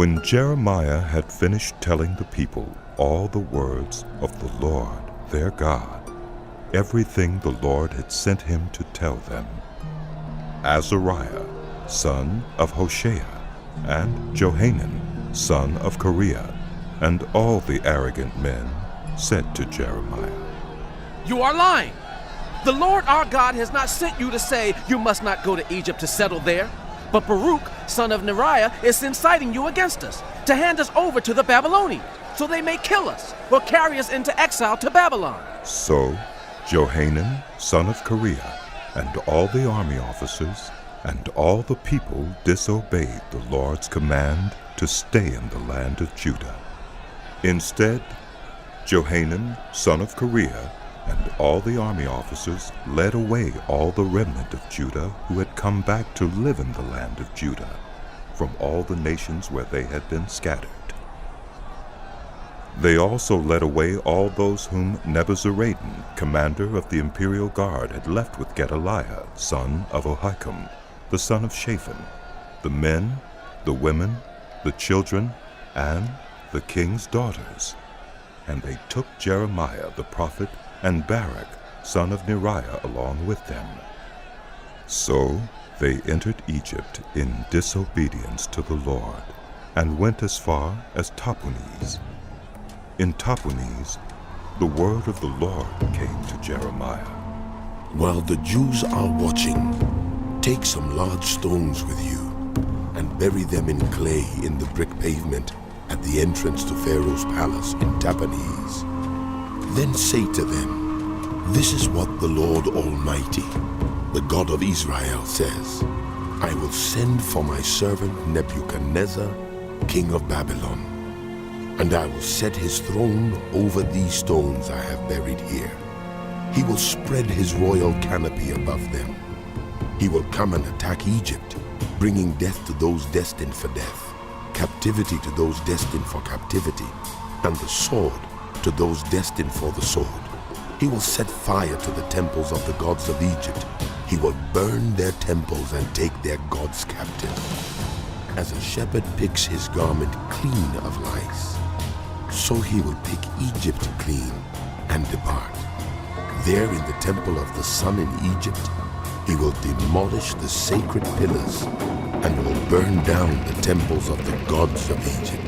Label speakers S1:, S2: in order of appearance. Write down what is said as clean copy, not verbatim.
S1: When Jeremiah had finished telling the people all the words of the Lord their God, everything the Lord had sent him to tell them, Azariah, son of Hoshea, and Johanan, son of Kareah, and all the arrogant men said to Jeremiah,
S2: You are lying! The Lord our God has not sent you to say you must not go to Egypt to settle there. But Baruch, son of Neriah, is inciting you against us, to hand us over to the Babylonians, so they may kill us or carry us into exile to Babylon.
S1: So Johanan, son of Kareah, and all the army officers and all the people disobeyed the Lord's command to stay in the land of Judah. Instead, Johanan, son of Kareah, and all the army officers led away all the remnant of Judah who had come back to live in the land of Judah from all the nations where they had been scattered. They also led away all those whom Nebuzaradan, commander of the imperial guard, had left with Gedaliah, son of Ahikam, the son of Shaphan, the men, the women, the children, and the king's daughters. And they took Jeremiah the prophet and Baruch, son of Neriah, along with them. So they entered Egypt in disobedience to the Lord, and went as far as Tahpanhes. In Tahpanhes, the word of the Lord came to Jeremiah.
S3: While the Jews are watching, take some large stones with you, and bury them in clay in the brick pavement at the entrance to Pharaoh's palace in Tahpanhes. Then say to them, This is what the Lord Almighty, the God of Israel, says. I will send for my servant Nebuchadnezzar, king of Babylon, and I will set his throne over these stones I have buried here. He will spread his royal canopy above them. He will come and attack Egypt, bringing death to those destined for death, captivity to those destined for captivity, and the sword to those destined for the sword. He will set fire to the temples of the gods of Egypt. He will burn their temples and take their gods captive. As a shepherd picks his garment clean of lice, so he will pick Egypt clean and depart. There in the temple of the sun in Egypt, he will demolish the sacred pillars and will burn down the temples of the gods of Egypt.